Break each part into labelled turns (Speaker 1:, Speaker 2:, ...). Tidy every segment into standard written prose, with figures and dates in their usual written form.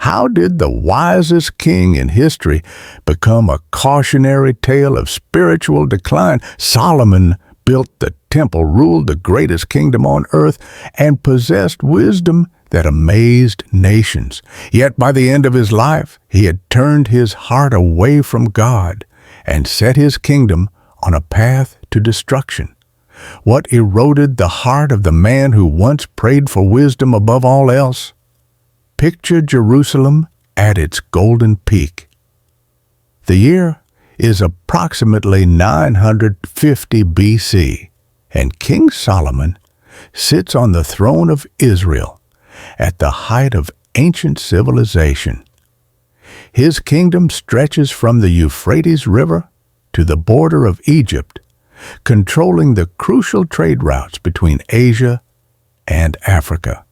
Speaker 1: How did the wisest king in history become a cautionary tale of spiritual decline? Solomon built the temple, ruled the greatest kingdom on earth, and possessed wisdom that amazed nations. Yet by the end of his life, he had turned his heart away from God and set his kingdom on a path to destruction. What eroded the heart of the man who once prayed for wisdom above all else? Picture Jerusalem at its golden peak. The year is approximately 950 BC, and King Solomon sits on the throne of Israel at the height of ancient civilization. His kingdom stretches from the Euphrates River to the border of Egypt, controlling the crucial trade routes between Asia and Africa.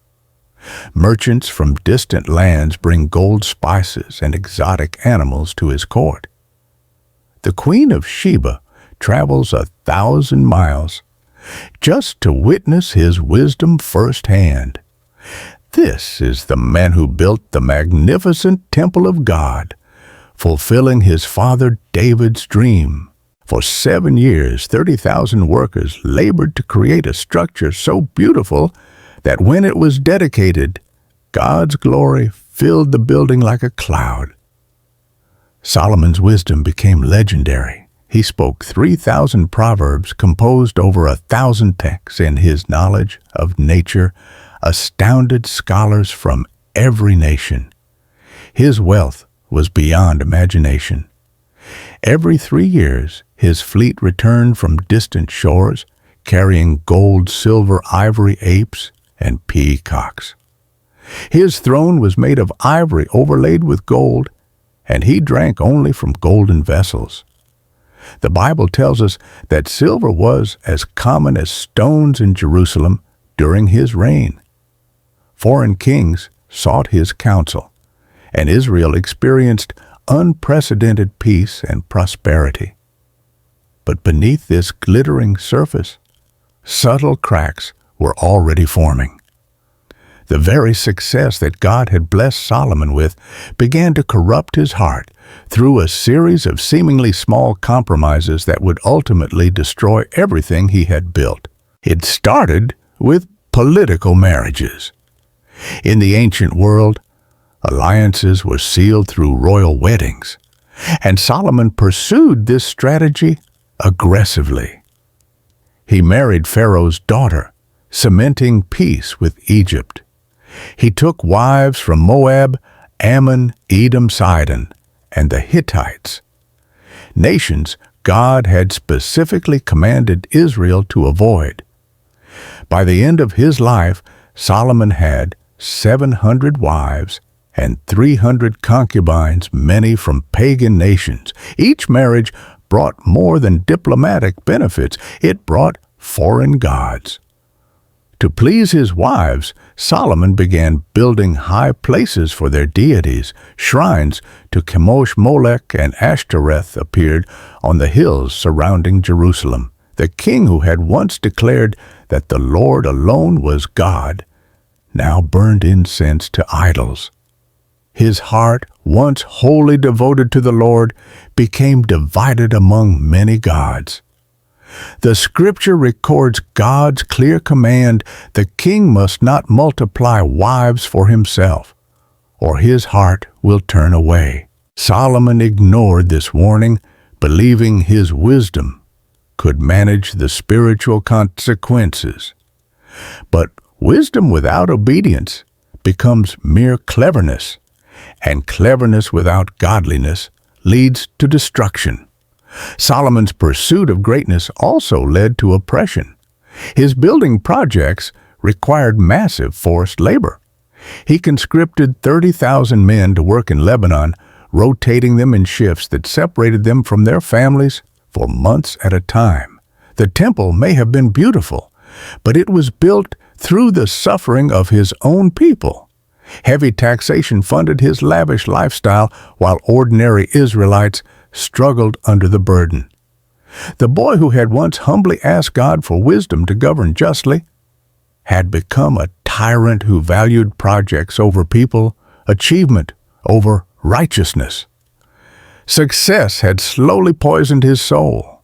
Speaker 1: Merchants from distant lands bring gold, spices, and exotic animals to his court. The Queen of Sheba travels 1,000 miles just to witness his wisdom firsthand. This is the man who built the magnificent temple of God, fulfilling his father David's dream. For 7 years, 30,000 workers labored to create a structure so beautiful that when it was dedicated, God's glory filled the building like a cloud. Solomon's wisdom became legendary. He spoke 3,000 proverbs, composed over 1,000 texts, and his knowledge of nature astounded scholars from every nation. His wealth was beyond imagination. Every 3 years, his fleet returned from distant shores, carrying gold, silver, ivory, apes, and peacocks. His throne was made of ivory overlaid with gold, and he drank only from golden vessels. The Bible tells us that silver was as common as stones in Jerusalem during his reign. Foreign kings sought his counsel, and Israel experienced unprecedented peace and prosperity. But beneath this glittering surface, subtle cracks were already forming. The very success that God had blessed Solomon with began to corrupt his heart through a series of seemingly small compromises that would ultimately destroy everything he had built. It started with political marriages. In the ancient world, alliances were sealed through royal weddings, and Solomon pursued this strategy aggressively. He married Pharaoh's daughter, cementing peace with Egypt. He took wives from Moab, Ammon, Edom, Sidon, and the Hittites, nations God had specifically commanded Israel to avoid. By the end of his life, Solomon had 700 wives and 300 concubines, many from pagan nations. Each marriage brought more than diplomatic benefits. It brought foreign gods. To please his wives, Solomon began building high places for their deities. Shrines to Chemosh, Molech, and Ashtoreth appeared on the hills surrounding Jerusalem. The king who had once declared that the Lord alone was God now burned incense to idols. His heart, once wholly devoted to the Lord, became divided among many gods. The scripture records God's clear command: the king must not multiply wives for himself, or his heart will turn away. Solomon ignored this warning, believing his wisdom could manage the spiritual consequences. But wisdom without obedience becomes mere cleverness, and cleverness without godliness leads to destruction. Solomon's pursuit of greatness also led to oppression. His building projects required massive forced labor. He conscripted 30,000 men to work in Lebanon, rotating them in shifts that separated them from their families for months at a time. The temple may have been beautiful, but it was built through the suffering of his own people. Heavy taxation funded his lavish lifestyle, while ordinary Israelites struggled under the burden. The boy who had once humbly asked God for wisdom to govern justly had become a tyrant who valued projects over people, achievement over righteousness. Success had slowly poisoned his soul.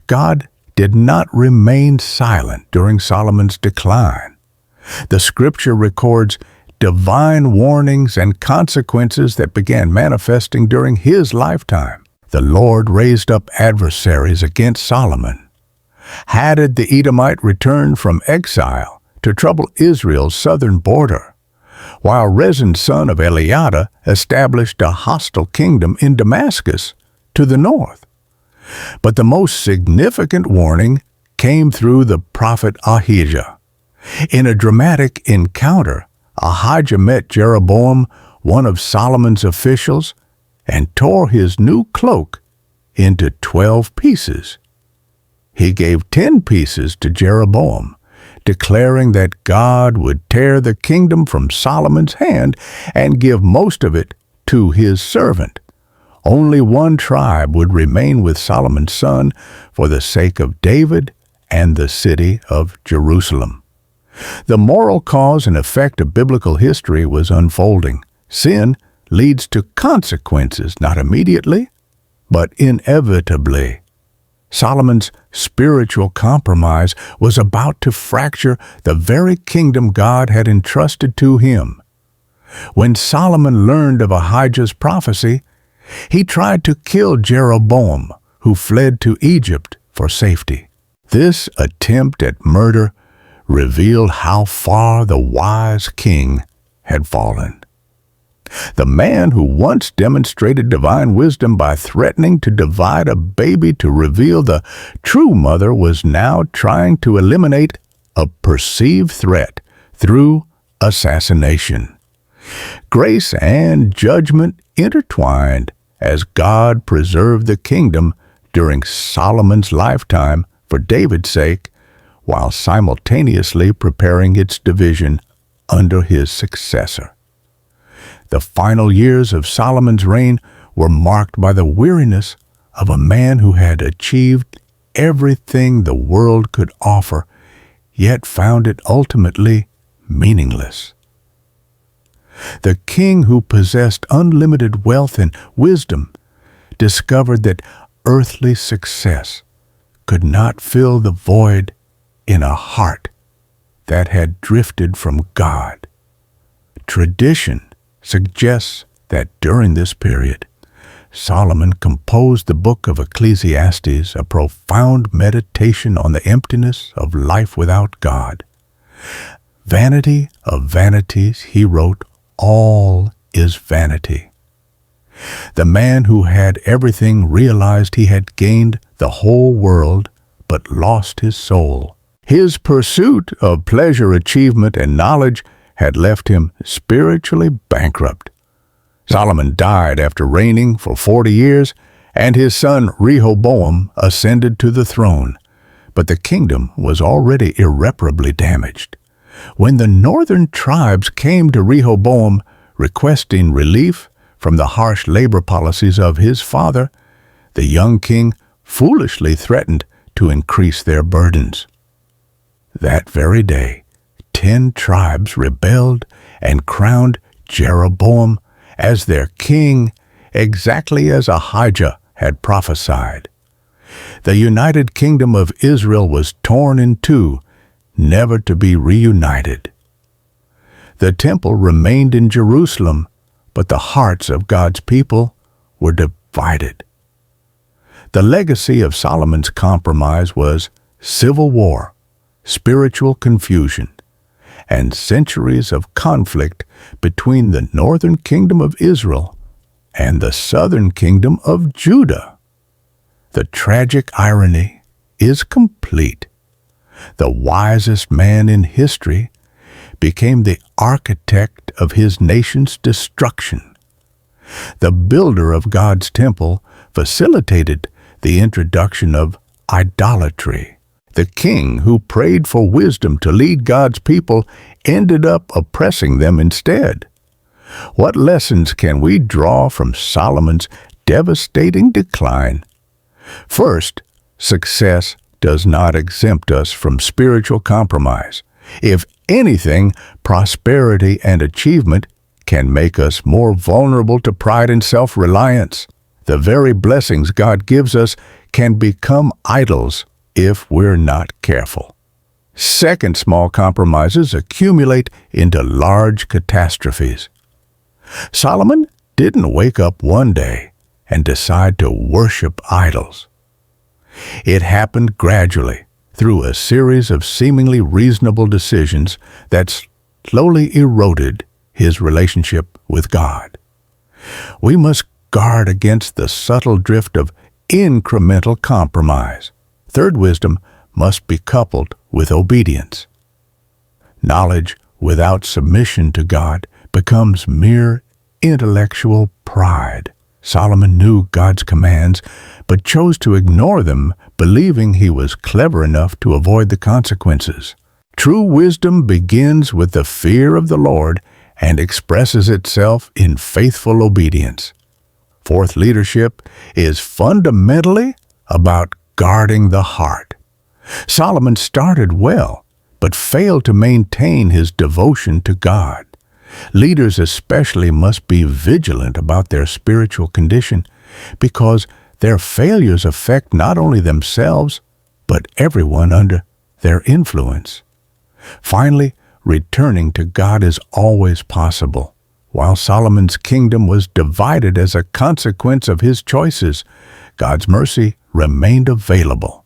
Speaker 1: God did not remain silent during Solomon's decline. The scripture records divine warnings and consequences that began manifesting during his lifetime. The Lord raised up adversaries against Solomon. Hadad the Edomite returned from exile to trouble Israel's southern border, while Rezin son of Eliada established a hostile kingdom in Damascus to the north. But the most significant warning came through the prophet Ahijah. In a dramatic encounter, Ahijah met Jeroboam, one of Solomon's officials, and tore his new cloak into 12 pieces. He gave 10 pieces to Jeroboam, declaring that God would tear the kingdom from Solomon's hand and give most of it to his servant. Only one tribe would remain with Solomon's son for the sake of David and the city of Jerusalem. The moral cause and effect of biblical history was unfolding. Sin leads to consequences, not immediately, but inevitably. Solomon's spiritual compromise was about to fracture the very kingdom God had entrusted to him. When Solomon learned of Ahijah's prophecy, he tried to kill Jeroboam, who fled to Egypt for safety. This attempt at murder revealed how far the wise king had fallen. The man who once demonstrated divine wisdom by threatening to divide a baby to reveal the true mother was now trying to eliminate a perceived threat through assassination. Grace and judgment intertwined as God preserved the kingdom during Solomon's lifetime for David's sake, while simultaneously preparing its division under his successor. The final years of Solomon's reign were marked by the weariness of a man who had achieved everything the world could offer, yet found it ultimately meaningless. The king who possessed unlimited wealth and wisdom discovered that earthly success could not fill the void in a heart that had drifted from God. Tradition suggests that during this period, Solomon composed the book of Ecclesiastes, a profound meditation on the emptiness of life without God. Vanity of vanities, he wrote, all is vanity. The man who had everything realized he had gained the whole world but lost his soul. His pursuit of pleasure, achievement, and knowledge had left him spiritually bankrupt. Solomon died after reigning for 40 years, and his son Rehoboam ascended to the throne, but the kingdom was already irreparably damaged. When the northern tribes came to Rehoboam requesting relief from the harsh labor policies of his father, the young king foolishly threatened to increase their burdens. That very day, 10 tribes rebelled and crowned Jeroboam as their king, exactly as Ahijah had prophesied. The united kingdom of Israel was torn in two, never to be reunited. The temple remained in Jerusalem, but the hearts of God's people were divided. The legacy of Solomon's compromise was civil war, spiritual confusion, and centuries of conflict between the northern kingdom of Israel and the southern kingdom of Judah. The tragic irony is complete. The wisest man in history became the architect of his nation's destruction. The builder of God's temple facilitated the introduction of idolatry. The king who prayed for wisdom to lead God's people ended up oppressing them instead. What lessons can we draw from Solomon's devastating decline? First, success does not exempt us from spiritual compromise. If anything, prosperity and achievement can make us more vulnerable to pride and self-reliance. The very blessings God gives us can become idols if we're not careful. Second, small compromises accumulate into large catastrophes. Solomon didn't wake up one day and decide to worship idols. It happened gradually through a series of seemingly reasonable decisions that slowly eroded his relationship with God. We must guard against the subtle drift of incremental compromise. Third, wisdom must be coupled with obedience. Knowledge without submission to God becomes mere intellectual pride. Solomon knew God's commands, but chose to ignore them, believing he was clever enough to avoid the consequences. True wisdom begins with the fear of the Lord and expresses itself in faithful obedience. Fourth, leadership is fundamentally about guarding the heart. Solomon started well, but failed to maintain his devotion to God. Leaders especially must be vigilant about their spiritual condition, because their failures affect not only themselves, but everyone under their influence. Finally, returning to God is always possible. While Solomon's kingdom was divided as a consequence of his choices, God's mercy remained available.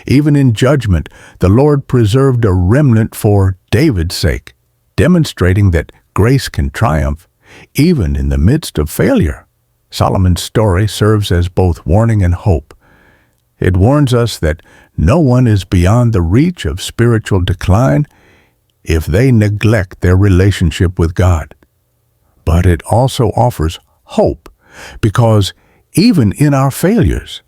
Speaker 1: Even in judgment, the Lord preserved a remnant for David's sake, demonstrating that grace can triumph even in the midst of failure. Solomon's story serves as both warning and hope. It warns us that no one is beyond the reach of spiritual decline if they neglect their relationship with God. But it also offers hope, because even in our failures,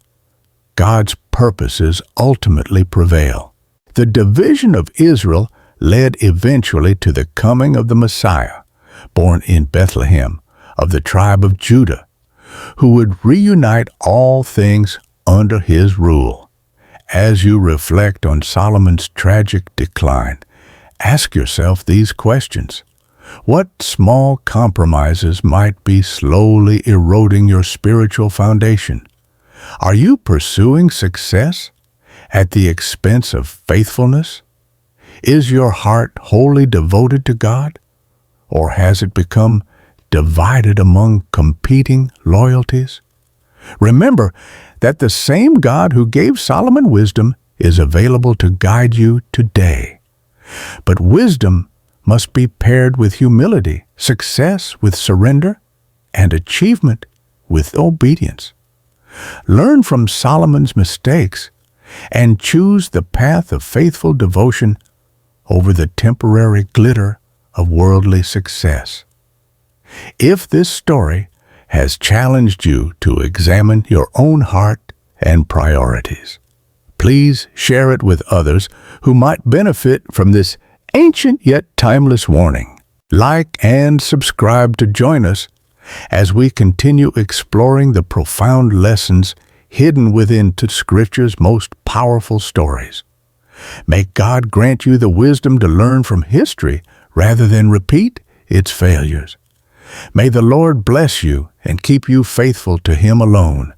Speaker 1: God's purposes ultimately prevail. The division of Israel led eventually to the coming of the Messiah, born in Bethlehem of the tribe of Judah, who would reunite all things under his rule. As you reflect on Solomon's tragic decline, ask yourself these questions. What small compromises might be slowly eroding your spiritual foundation? Are you pursuing success at the expense of faithfulness? Is your heart wholly devoted to God, or has it become divided among competing loyalties? Remember that the same God who gave Solomon wisdom is available to guide you today. But wisdom must be paired with humility, success with surrender, and achievement with obedience. Learn from Solomon's mistakes and choose the path of faithful devotion over the temporary glitter of worldly success. If this story has challenged you to examine your own heart and priorities, please share it with others who might benefit from this ancient yet timeless warning. Like and subscribe to join us as we continue exploring the profound lessons hidden within Scripture's most powerful stories. May God grant you the wisdom to learn from history rather than repeat its failures. May the Lord bless you and keep you faithful to Him alone.